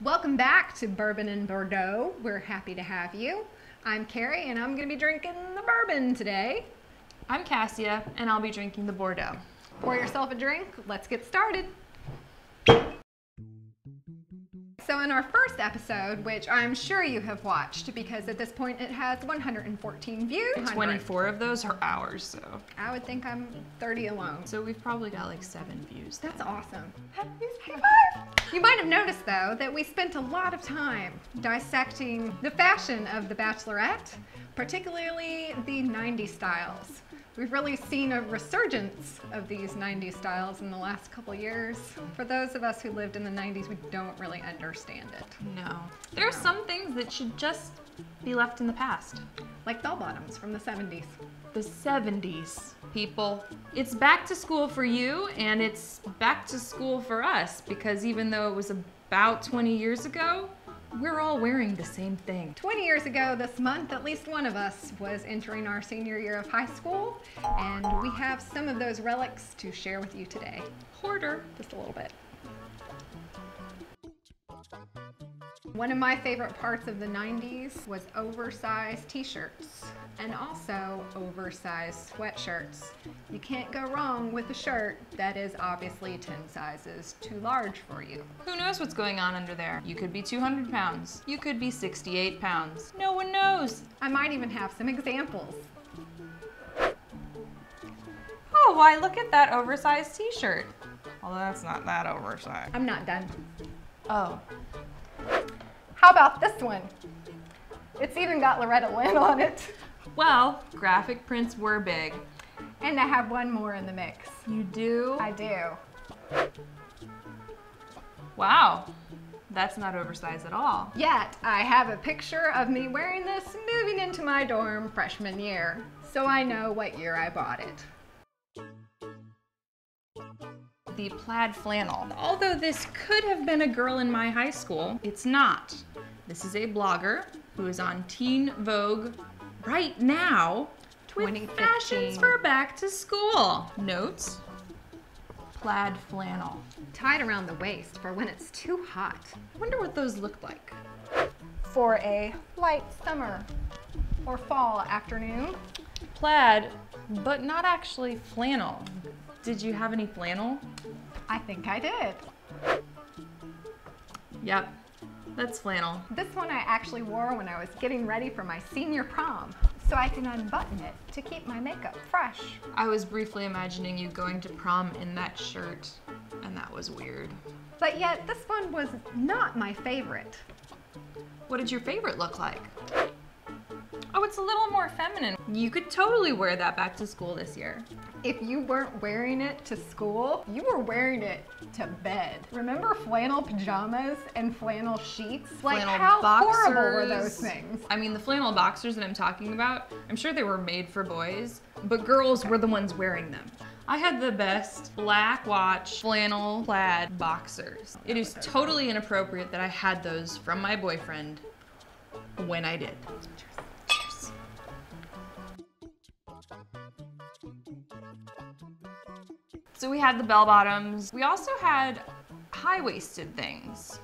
Welcome back to Bourbon Bordeaux. We're happy to have you. I'm Carrie and I'm going to be drinking the bourbon today. I'm Cassia and I'll be drinking the Bordeaux. Pour yourself a drink. Let's get started. So in our first episode, which I'm sure you have watched because at this point it has 114 views. 24 of those are ours, so. I would think I'm 30 alone. So we've probably got like 7 views. That's awesome. You might have noticed though that we spent a lot of time dissecting the fashion of the Bachelorette, particularly the 90s styles. We've really seen a resurgence of these 90s styles in the last couple years. For those of us who lived in the 90s, we don't really understand it. No. There are some things that should just be left in the past. Like bell-bottoms from the 70s. The 70s, people. It's back to school for you and it's back to school for us because even though it was about 20 years ago, we're all wearing the same thing. 20 years ago this month, at least one of us was entering our senior year of high school, and we have some of those relics to share with you today. Hoarder. Just a little bit. One of my favorite parts of the 90s was oversized t-shirts and also oversized sweatshirts. You can't go wrong with a shirt that is obviously 10 sizes too large for you. Who knows what's going on under there? You could be 200 pounds. You could be 68 pounds. No one knows. I might even have some examples. Oh, why look at that oversized t-shirt. Although that's not that oversized. I'm not done. Oh. How about this one? It's even got Loretta Lynn on it. Well, graphic prints were big. And I have one more in the mix. You do? I do. Wow, that's not oversized at all. Yet, I have a picture of me wearing this moving into my dorm freshman year, so I know what year I bought it. The plaid flannel. Although this could have been a girl in my high school, it's not. This is a blogger who is on Teen Vogue right now with fashions for back to school. Notes, plaid flannel. Tied around the waist for when it's too hot. I wonder what those look like. For a light summer or fall afternoon. Plaid, but not actually flannel. Did you have any flannel? I think I did. Yep, that's flannel. This one I actually wore when I was getting ready for my senior prom, so I can unbutton it to keep my makeup fresh. I was briefly imagining you going to prom in that shirt, and that was weird. But yet, this one was not my favorite. What did your favorite look like? Oh, it's a little more feminine. You could totally wear that back to school this year. If you weren't wearing it to school, you were wearing it to bed. Remember flannel pajamas and flannel sheets? Like, flannel how boxers. horrible were those things? I mean, the flannel boxers that I'm talking about, I'm sure they were made for boys, but girls were the ones wearing them. I had the best black watch flannel plaid boxers. It is totally inappropriate that I had those from my boyfriend when I did. Cheers. So we had the bell bottoms. We also had high-waisted things.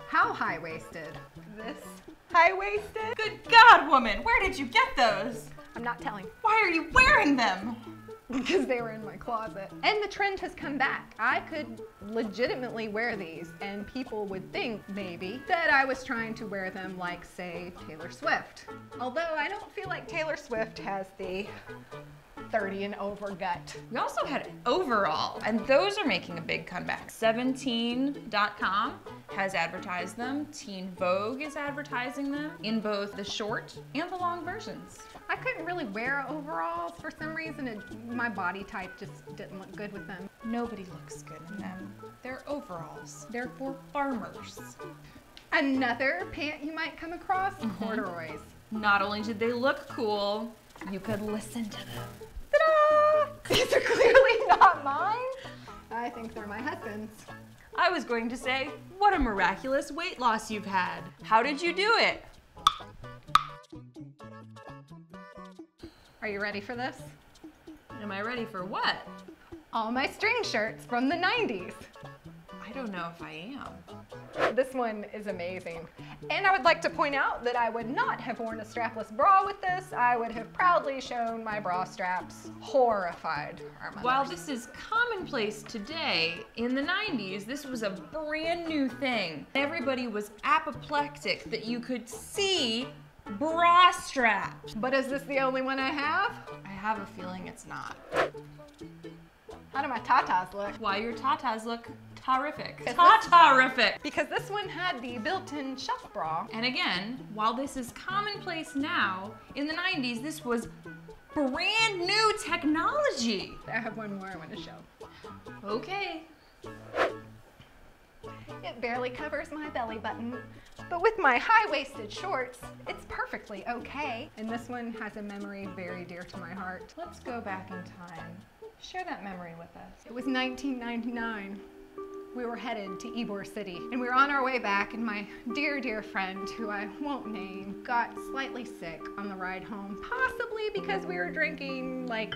How high-waisted? This high-waisted? Good God, woman, where did you get those? I'm not telling. Why are you wearing them? Because they were in my closet. And the trend has come back. I could legitimately wear these and people would think, maybe, that I was trying to wear them like, say, Taylor Swift. Although I don't feel like Taylor Swift has the 30 and over gut. We also had overalls, and those are making a big comeback. 17.com has advertised them. Teen Vogue is advertising them in both the short and the long versions. I couldn't really wear overalls for some reason. My body type just didn't look good with them. Nobody looks good in them. They're overalls. They're for farmers. Another pant you might come across, corduroys. Not only did they look cool, you could listen to them. Ta-da! These are clearly not mine. I think they're my husband's. I was going to say, what a miraculous weight loss you've had. How did you do it? Are you ready for this? Am I ready for what? All my string shirts from the 90s. I don't know if I am. This one is amazing. And I would like to point out that I would not have worn a strapless bra with this. I would have proudly shown my bra straps. Horrified our mothers. While this is commonplace today, in the 90s, this was a brand new thing. Everybody was apoplectic that you could see bra straps. But is this the only one I have? I have a feeling it's not. How do my tatas look? Why your tatas look terrific. Ta-terrific. Because this one had the built-in shelf bra. And again, while this is commonplace now, in the 90s, this was brand new technology. I have one more I want to show. Okay. It barely covers my belly button, but with my high-waisted shorts, it's perfectly okay. And this one has a memory very dear to my heart. Let's go back in time. Share that memory with us. It was 1999. We were headed to Ybor City, and we were on our way back, and my dear, dear friend, who I won't name, got slightly sick on the ride home, possibly because we were drinking, like,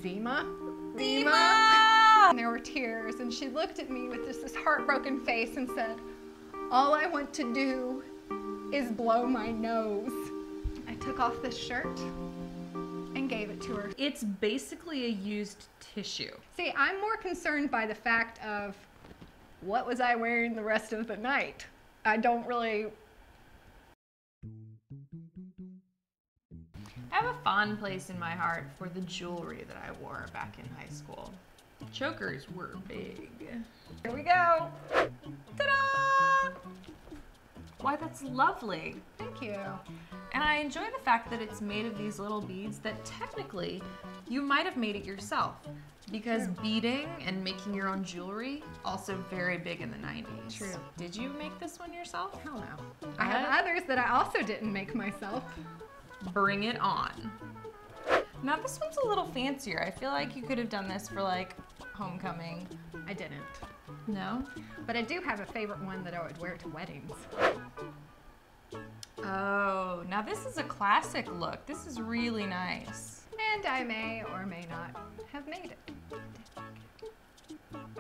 Zima. And there were tears, and she looked at me with this heartbroken face and said, "All I want to do is blow my nose." I took off this shirt and gave it to her. It's basically a used tissue. See, I'm more concerned by the fact of what was I wearing the rest of the night. I don't really... I have a fond place in my heart for the jewelry that I wore back in high school. Chokers were big. Here we go. Ta-da! Why, that's lovely. Thank you. And I enjoy the fact that it's made of these little beads that technically you might have made it yourself, because beading and making your own jewelry, also very big in the 90s. True. Did you make this one yourself? Hell no. I have others that I also didn't make myself. Bring it on. Now this one's a little fancier. I feel like you could have done this for like homecoming. I didn't. No? But I do have a favorite one that I would wear to weddings. Oh, now this is a classic look. This is really nice. And I may or may not have made it.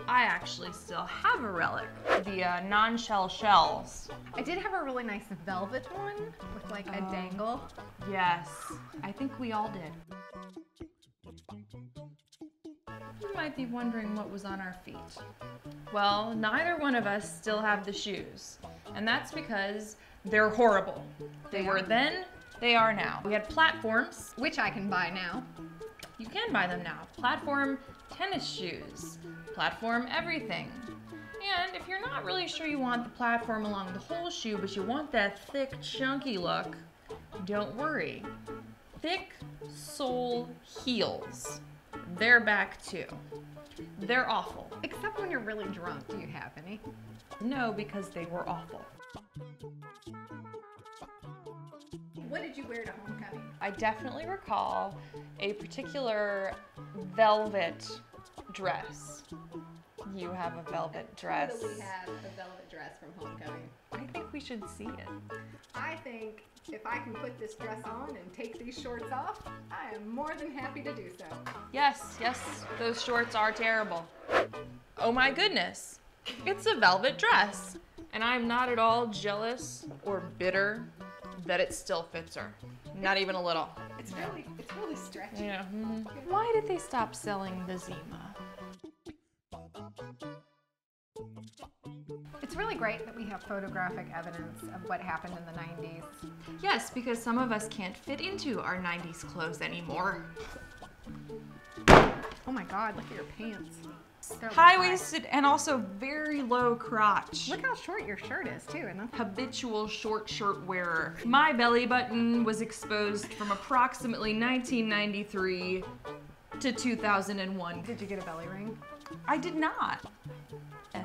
I actually still have a relic. The non-shell shells. I did have a really nice velvet one with like a dangle. Yes, I think we all did. You might be wondering what was on our feet. Well, neither one of us still have the shoes. And that's because they're horrible. They were then, they are now. We had platforms. Which I can buy now. You can buy them now. Platform tennis shoes. Platform everything. And if you're not really sure you want the platform along the whole shoe, but you want that thick, chunky look, don't worry. Thick sole heels. They're back too. They're awful. Except when you're really drunk. Do you have any? No, because they were awful. What did you wear to homecoming? I definitely recall a particular velvet dress. You have a velvet dress. Totally have a velvet dress from homecoming. I think we should see it. I think if I can put this dress on and take these shorts off, I am more than happy to do so. Yes, yes, those shorts are terrible. Oh my goodness, it's a velvet dress. And I'm not at all jealous or bitter that it still fits her. Not even a little. It's really stretchy. Yeah. Why did they stop selling the Zima? It's really great that we have photographic evidence of what happened in the 90s. Yes, because some of us can't fit into our 90s clothes anymore. Oh my God, look at your pants. High-waisted and also very low crotch. Look how short your shirt is too. And Habitual short shirt wearer. My belly button was exposed from approximately 1993 to 2001. Did you get a belly ring? I did not. And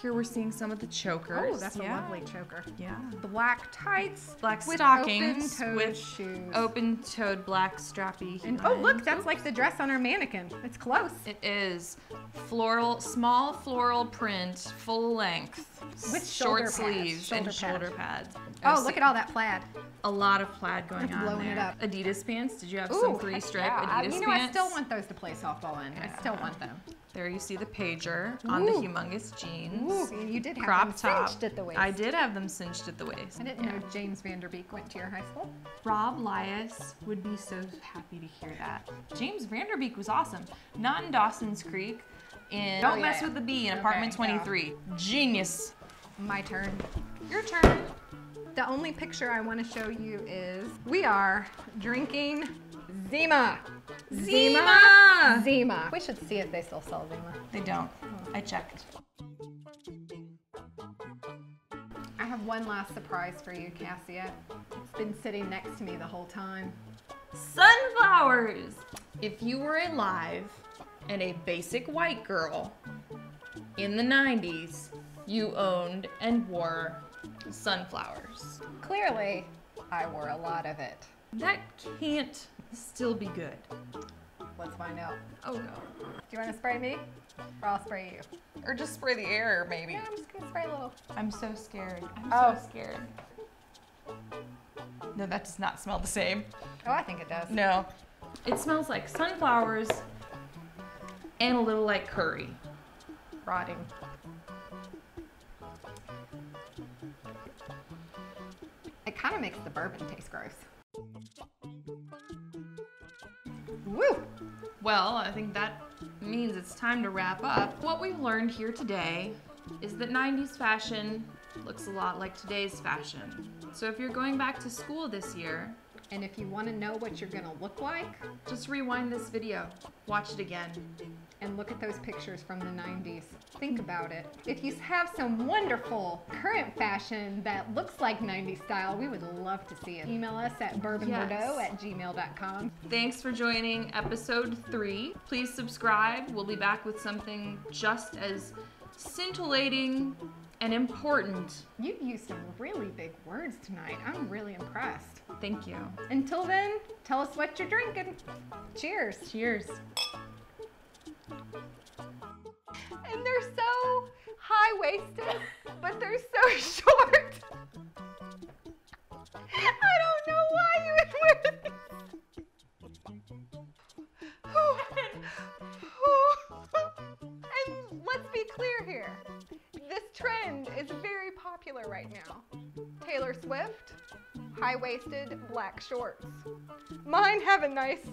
here we're seeing some of the chokers. Oh, that's a lovely choker. Yeah. Black tights, Black with stockings open-toed with shoes. open-toed black strappy. And oh look, that's like the dress on our mannequin. It's close. It is floral, small floral print, full length, With short shoulder pads, sleeves shoulder and shoulder pads. Oh, look at all that plaid. A lot of plaid going It's on blowing there. it up. Adidas pants. Did you have Ooh, some heck three-stripe yeah. Adidas You know, pants? I still want those to play softball in. I still want them. There you see the pager on the humongous jeans. Ooh, you did have Crop them top. cinched at the waist. I did have them cinched at the waist. I didn't know James Vanderbeek went to your high school. Rob Lias would be so happy to hear that. James Vanderbeek was awesome. Not in Dawson's Creek. In Don't Mess with the Bee in Apartment 23. Genius. My turn. Your turn. The only picture I want to show you is we are drinking Zima. Zima! Zima. We should see if they still sell Zima. They don't. I checked. I have one last surprise for you, Cassia. It's been sitting next to me the whole time. Sunflowers! If you were alive and a basic white girl in the 90s, you owned and wore sunflowers. Clearly, I wore a lot of it. That can't still be good. Let's find out. Oh no. Do you want to spray me? Or I'll spray you. Or just spray the air, maybe. Yeah, I'm just going to spray a little. I'm so scared. I'm Oh. so scared. No, that does not smell the same. Oh, I think it does. No. It smells like sunflowers and a little like curry. Rotting. It kind of makes the bourbon taste gross. Woo! Well, I think that means it's time to wrap up. What we've learned here today is that 90s fashion looks a lot like today's fashion. So if you're going back to school this year, And if you want to know what you're going to look like, just rewind this video, watch it again. and look at those pictures from the 90s. Think about it. If you have some wonderful current fashion that looks like 90s style, we would love to see it. Email us at bourbonbordeaux@gmail.com. Thanks for joining episode 3. Please subscribe. We'll be back with something just as scintillating and important. You've used some really big words tonight. I'm really impressed. Thank you. Until then, tell us what you're drinking. Cheers. Cheers. And they're so high-waisted, but they're so short. I don't know why you would wear these. And let's be clear here. This trend is very popular right now. Taylor Swift, high-waisted black shorts. Mine have a nice